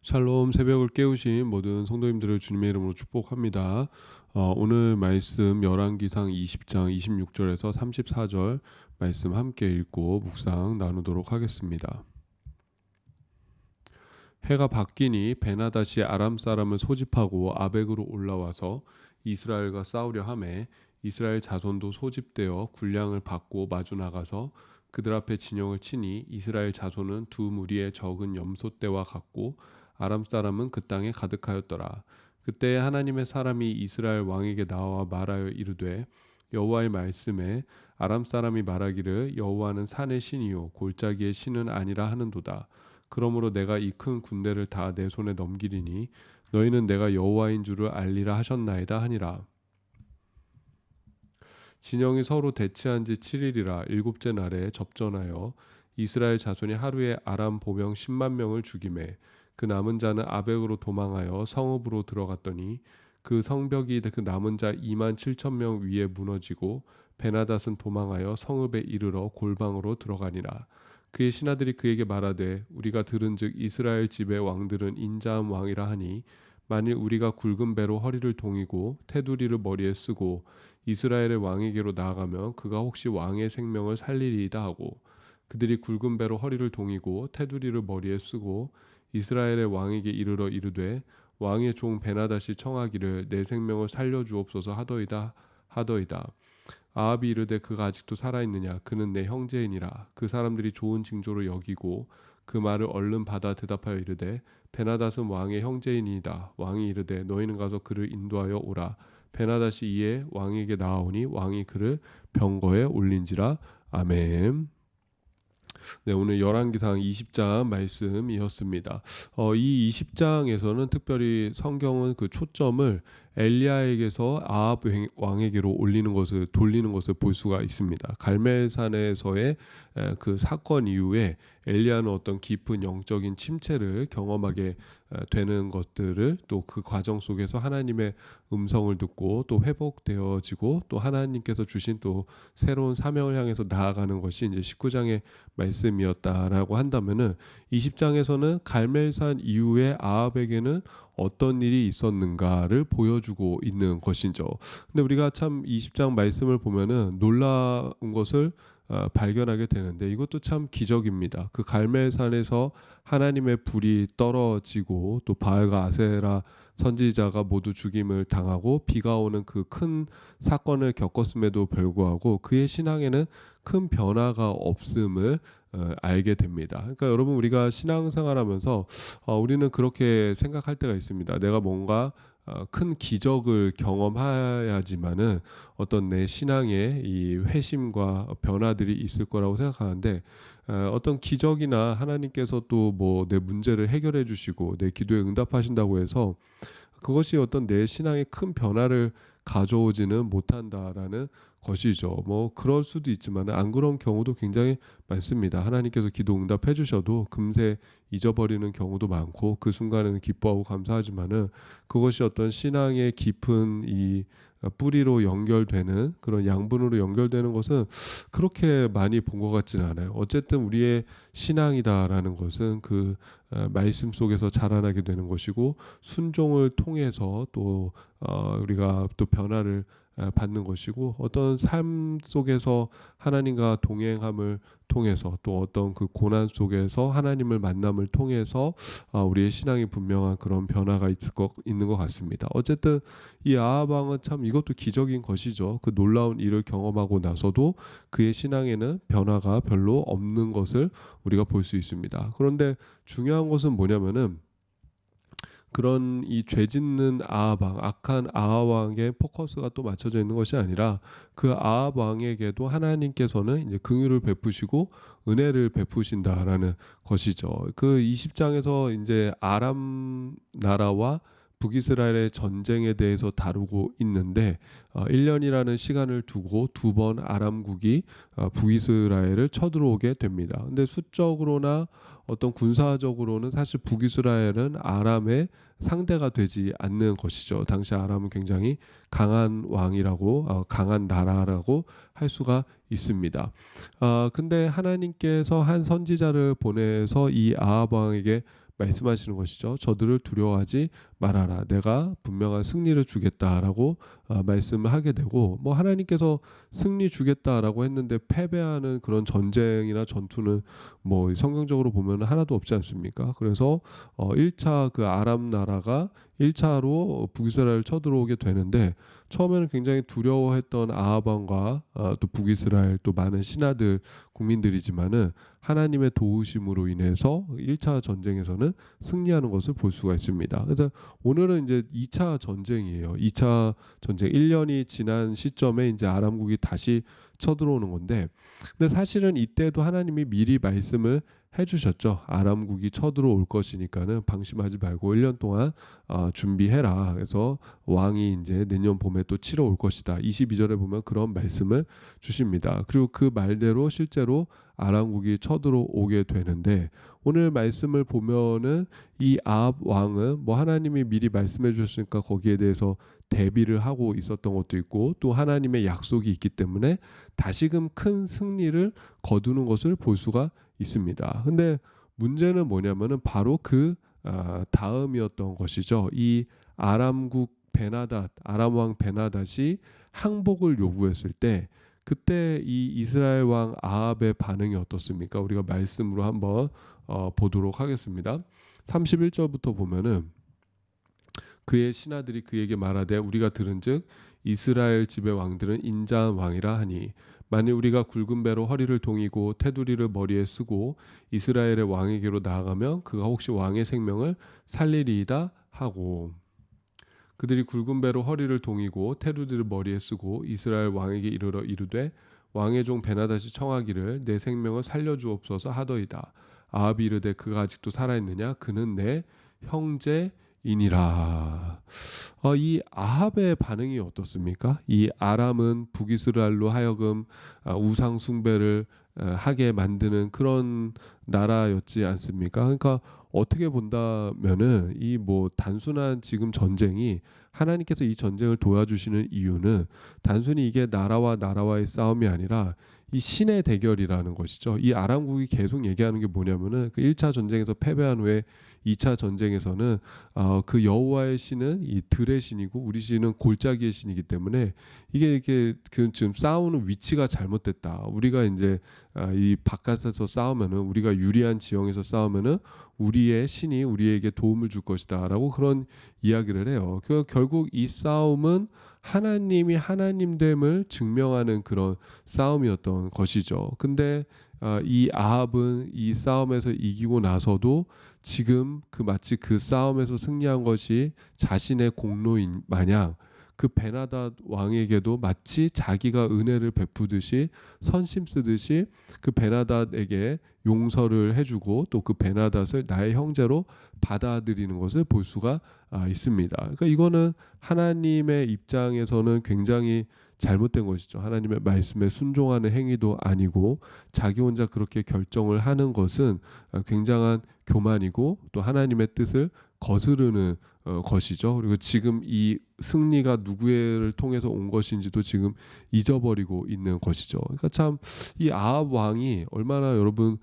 샬롬. 새벽을 깨우신 모든 성도님들을 주님의 이름으로 축복합니다. 오늘 말씀 열왕기상 20장 26절에서 34절 말씀 함께 읽고 묵상 나누도록 하겠습니다. 해가 바뀌니 베나다시 아람 사람을 소집하고 아벡으로 올라와서 이스라엘과 싸우려 하매 이스라엘 자손도 소집되어 군량을 받고 마주 나가서 그들 앞에 진영을 치니 이스라엘 자손은 두 무리의 적은 염소떼와 같고 아람 사람은 그 땅에 가득하였더라. 그때 하나님의 사람이 이스라엘 왕에게 나와 말하여 이르되 여호와의 말씀에 아람 사람이 말하기를 여호와는 산의 신이요 골짜기의 신은 아니라 하는도다. 그러므로 내가 이 큰 군대를 다 내 손에 넘기리니 너희는 내가 여호와인 줄을 알리라 하셨나이다 하니라. 진영이 서로 대치한 지 7일이라 일곱째 날에 접전하여 이스라엘 자손이 하루에 아람 보병 10만 명을 죽이매 그 남은 자는 아벡으로 도망하여 성읍으로 들어갔더니 그 성벽이 그 남은 자 2만 7천 명 위에 무너지고 베나닷은 도망하여 성읍에 이르러 골방으로 들어가니라. 그의 신하들이 그에게 말하되 우리가 들은즉 이스라엘 집의 왕들은 인자한 왕이라 하니 만일 우리가 굵은 배로 허리를 동이고 테두리를 머리에 쓰고 이스라엘의 왕에게로 나아가면 그가 혹시 왕의 생명을 살리리이다 하고 그들이 굵은 배로 허리를 동이고 테두리를 머리에 쓰고 이스라엘의 왕에게 이르러 이르되 왕의 종 베나닷이 청하기를 내 생명을 살려주옵소서 하더이다. 아합이 이르되 그가 아직도 살아있느냐 그는 내 형제이니라. 그 사람들이 좋은 징조로 여기고 그 말을 얼른 받아 대답하여 이르되 베나닷은 왕의 형제이니이다. 왕이 이르되 너희는 가서 그를 인도하여 오라. 베나닷이 이에 왕에게 나아오니 왕이 그를 병거에 올린지라. 아멘. 네, 오늘 열왕기상 20장 말씀이었습니다. 이 20장에서는 특별히 성경은 그 초점을 엘리야에게서 아합 왕에게로 돌리는 것을 볼 수가 있습니다. 갈멜산에서의 그 사건 이후에 엘리야는 어떤 깊은 영적인 침체를 경험하게 되는 것들을 또 그 과정 속에서 하나님의 음성을 듣고 또 회복되어지고 또 하나님께서 주신 또 새로운 사명을 향해서 나아가는 것이 이제 19장의 말씀이었다라고 한다면은 20장에서는 갈멜산 이후에 아합에게는 어떤 일이 있었는가를 보여주고 있는 것이죠. 근데 우리가 참 20장 말씀을 보면은 놀라운 것을 발견하게 되는데 이것도 참 기적입니다. 그 갈멜산에서 하나님의 불이 떨어지고 또 바알과 아세라 선지자가 모두 죽임을 당하고 비가 오는 그 큰 사건을 겪었음에도 불구하고 그의 신앙에는 큰 변화가 없음을 알게 됩니다. 그러니까 여러분 우리가 신앙생활하면서 우리는 그렇게 생각할 때가 있습니다. 내가 뭔가 큰 기적을 경험해야지만은 어떤 내 신앙의 이 회심과 변화들이 있을 거라고 생각하는데 어떤 기적이나 하나님께서 또 뭐 내 문제를 해결해 주시고 내 기도에 응답하신다고 해서 그것이 어떤 내 신앙에 큰 변화를 가져오지는 못한다라는 것이죠. 뭐 그럴 수도 있지만 안 그런 경우도 굉장히 많습니다. 하나님께서 기도 응답해 주셔도 금세 잊어버리는 경우도 많고 그 순간에는 기뻐하고 감사하지만은 그것이 어떤 신앙의 깊은 이 뿌리로 연결되는 그런 양분으로 연결되는 것은 그렇게 많이 본 것 같지는 않아요. 어쨌든 우리의 신앙이다라는 것은 그 말씀 속에서 자라나게 되는 것이고 순종을 통해서 또 우리가 또 변화를 받는 것이고 어떤 삶 속에서 하나님과 동행함을 통해서 또 어떤 그 고난 속에서 하나님을 만남을 통해서 우리의 신앙이 분명한 그런 변화가 있는 것 같습니다. 어쨌든 이 아합 왕은 참 이것도 기적인 것이죠. 그 놀라운 일을 경험하고 나서도 그의 신앙에는 변화가 별로 없는 것을 우리가 볼 수 있습니다. 그런데 중요한 것은 뭐냐면은 그런 이 죄짓는 아합 왕, 악한 아합 왕의 포커스가 또 맞춰져 있는 것이 아니라 그 아합 왕에게도 하나님께서는 이제 긍휼을 베푸시고 은혜를 베푸신다라는 것이죠. 그 20장에서 이제 아람 나라와 북이스라엘의 전쟁에 대해서 다루고 있는데 1년이라는 시간을 두고 두 번 아람국이 북이스라엘을 쳐들어오게 됩니다. 근데 수적으로나 어떤 군사적으로는 사실 북이스라엘은 아람의 상대가 되지 않는 것이죠. 당시 아람은 굉장히 강한 왕이라고 강한 나라라고 할 수가 있습니다. 근데 하나님께서 한 선지자를 보내서 이 아합 왕에게 말씀하시는 것이죠. 저들을 두려워하지 말아라. 내가 분명한 승리를 주겠다라고 말씀을 하게 되고, 뭐 하나님께서 승리 주겠다라고 했는데 패배하는 그런 전쟁이나 전투는 뭐 성경적으로 보면 하나도 없지 않습니까? 그래서 1차 그 아람 나라가 1차로 북이스라엘 쳐들어오게 되는데, 처음에는 굉장히 두려워했던 아합 왕과 또 북이스라엘 또 많은 신하들 국민들이지만은 하나님의 도우심으로 인해서 1차 전쟁에서는 승리하는 것을 볼 수가 있습니다. 그래서 오늘은 이제 2차 전쟁이에요. 2차 전쟁 1년이 지난 시점에 이제 아람국이 다시 쳐들어오는 건데, 근데 사실은 이때도 하나님이 미리 말씀을 해주셨죠. 아람국이 쳐들어올 것이니까는 방심하지 말고 1년 동안 준비해라. 그래서 왕이 이제 내년 봄에 또 치러 올 것이다. 22절에 보면 그런 말씀을 주십니다. 그리고 그 말대로 실제로 아람국이 쳐들어오게 되는데, 오늘 말씀을 보면은 이 아합 왕은 뭐 하나님이 미리 말씀해 주셨으니까 거기에 대해서 대비를 하고 있었던 것도 있고, 또 하나님의 약속이 있기 때문에 다시금 큰 승리를 거두는 것을 볼 수가 있습니다. 근데 문제는 뭐냐면은 바로 그 다음이었던 것이죠. 이 아람국 베나닷, 아람 왕 베나닷이 항복을 요구했을 때, 그때 이 이스라엘 왕 아합의 반응이 어떻습니까? 우리가 말씀으로 한번 보도록 하겠습니다. 31절부터 보면은 그의 신하들이 그에게 말하되 우리가 들은즉 이스라엘 집의 왕들은 인자한 왕이라 하니, 만일 우리가 굵은 배로 허리를 동이고 테두리를 머리에 쓰고 이스라엘의 왕에게로 나아가면 그가 혹시 왕의 생명을 살리리이다 하고, 그들이 굵은 배로 허리를 동이고 테두리를 머리에 쓰고 이스라엘 왕에게 이르러 이르되 왕의 종 베나닷이 청하기를 내 생명을 살려주옵소서 하더이다. 아합이 이르되 그가 아직도 살아있느냐? 그는 내 형제이니라. 이 아합의 반응이 어떻습니까? 이 아람은 북이스라엘로 하여금 우상 숭배를 하게 만드는 그런 나라였지 않습니까? 그러니까 어떻게 본다면은 이 뭐 단순한 지금 전쟁이, 하나님께서 이 전쟁을 도와주시는 이유는 단순히 이게 나라와 나라와의 싸움이 아니라 이 신의 대결이라는 것이죠. 이 아람국이 계속 얘기하는 게 뭐냐면은 그 1차 전쟁에서 패배한 후에 2차 전쟁에서는 그 여호와의 신은 이 들의 신이고 우리 신은 골짜기의 신이기 때문에 이게 그 지금 싸우는 위치가 잘못됐다. 우리가 이제 이 바깥에서 싸우면은, 우리가 유리한 지형에서 싸우면은 우리의 신이 우리에게 도움을 줄 것이다라고 그런 이야기를 해요. 그 결국 이 싸움은 하나님이 하나님됨을 증명하는 그런 싸움이었던 것이죠. 근데 이 아합은 이 싸움에서 이기고 나서도 지금 그 마치 그 싸움에서 승리한 것이 자신의 공로인 마냥 그 베나닷 왕에게도 마치 자기가 은혜를 베푸듯이 선심 쓰듯이 그 베나닷에게 용서를 해주고 또 그 베나닷을 나의 형제로 받아들이는 것을 볼 수가 있습니다. 그러니까 이거는 하나님의 입장에서는 굉장히 잘못된 것이죠. 하나님의 말씀에 순종하는 행위도 아니고 자기 혼자 그렇게 결정을 하는 것은 굉장한 교만이고 또 하나님의 뜻을 거스르는 것이죠. 그리고 지금 이 승리가 누구를 통해서 온 것인지도 지금 잊어버리고 있는 것이죠. 그러니까 참 이 아합 왕이 얼마나 여러분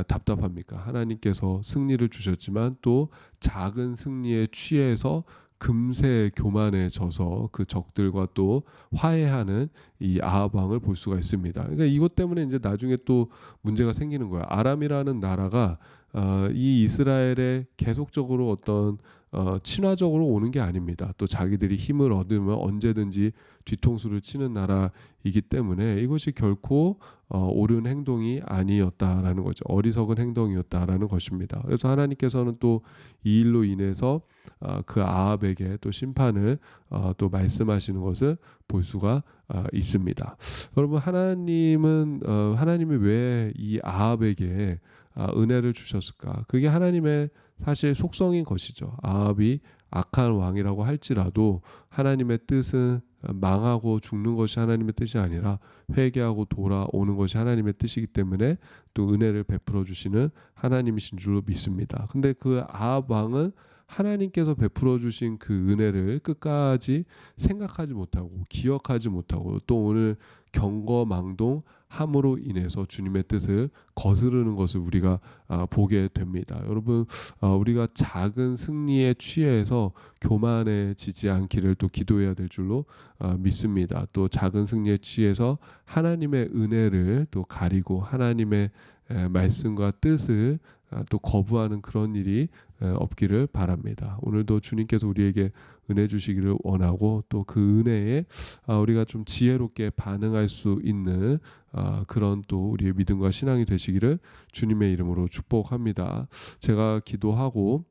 답답합니까? 하나님께서 승리를 주셨지만 또 작은 승리에 취해서 금세 교만해져서 그 적들과 또 화해하는 이 아합 왕을 볼 수가 있습니다. 그러니까 이것 때문에 이제 나중에 또 문제가 생기는 거야. 아람이라는 나라가 이 이스라엘에 계속적으로 어떤 친화적으로 오는 게 아닙니다. 또 자기들이 힘을 얻으면 언제든지 뒤통수를 치는 나라이기 때문에 이것이 결코 옳은 행동이 아니었다라는 거죠. 어리석은 행동이었다라는 것입니다. 그래서 하나님께서는 또 이 일로 인해서 그 아합에게 또 심판을 또 말씀하시는 것을 볼 수가 있습니다. 여러분, 하나님이 왜 이 아합에게 은혜를 주셨을까? 그게 하나님의 사실 속성인 것이죠. 아합이 악한 왕이라고 할지라도 하나님의 뜻은 망하고 죽는 것이 하나님의 뜻이 아니라 회개하고 돌아오는 것이 하나님의 뜻이기 때문에 또 은혜를 베풀어 주시는 하나님이신 줄로 믿습니다. 근데 그 아합 왕은 하나님께서 베풀어 주신 그 은혜를 끝까지 생각하지 못하고 기억하지 못하고 또 오늘 경거망동함으로 인해서 주님의 뜻을 거스르는 것을 우리가 보게 됩니다. 여러분, 우리가 작은 승리에 취해서 교만해지지 않기를 또 기도해야 될 줄로 믿습니다. 또 작은 승리에 취해서 하나님의 은혜를 또 가리고 하나님의 말씀과 뜻을 또 거부하는 그런 일이 없기를 바랍니다. 오늘도 주님께서 우리에게 은혜 주시기를 원하고 또 그 은혜에 우리가 좀 지혜롭게 반응할 수 있는 그런 또 우리의 믿음과 신앙이 되시기를 주님의 이름으로 축복합니다. 제가 기도하고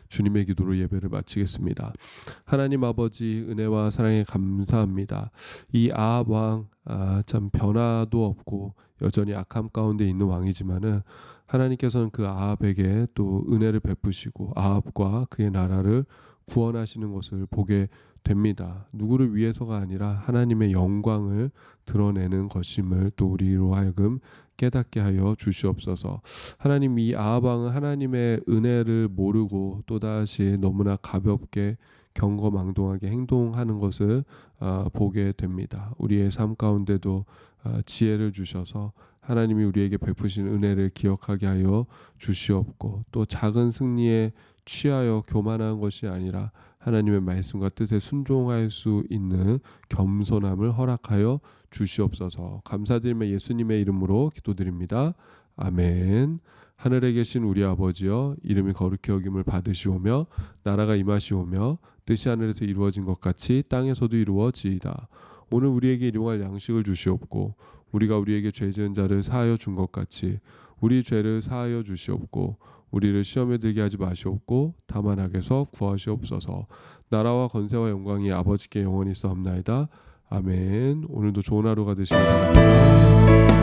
주님의 기도로 예배를 마치겠습니다. 하나님 아버지, 은혜와 사랑에 감사합니다. 이 아합 왕 참 변화도 없고 여전히 악함 가운데 있는 왕이지만은 하나님께서는 그 아합에게 또 은혜를 베푸시고 아합과 그의 나라를 구원하시는 것을 보게 됩니다. 누구를 위해서가 아니라 하나님의 영광을 드러내는 것임을 또 우리로 하여금 깨닫게 하여 주시옵소서. 하나님, 이 아합 왕은 하나님의 은혜를 모르고 또다시 너무나 가볍게 경거망동하게 행동하는 것을 보게 됩니다. 우리의 삶 가운데도 지혜를 주셔서 하나님이 우리에게 베푸신 은혜를 기억하게 하여 주시옵고 또 작은 승리에 취하여 교만한 것이 아니라 하나님의 말씀과 뜻에 순종할 수 있는 겸손함을 허락하여 주시옵소서. 감사드리며 예수님의 이름으로 기도드립니다. 아멘. 하늘에 계신 우리 아버지여, 이름이 거룩히 여김을 받으시오며 나라가 임하시오며 뜻이 하늘에서 이루어진 것 같이 땅에서도 이루어지이다. 오늘 우리에게 일용할 양식을 주시옵고 우리가 우리에게 죄 지은 자를 사하여 준 것 같이 우리 죄를 사하여 주시옵고 우리를 시험에 들게 하지 마시옵고 다만 악에서 구하시옵소서. 나라와 권세와 영광이 아버지께 영원히 있사옵나이다. 아멘. 오늘도 좋은 하루가 되시길 바랍니다.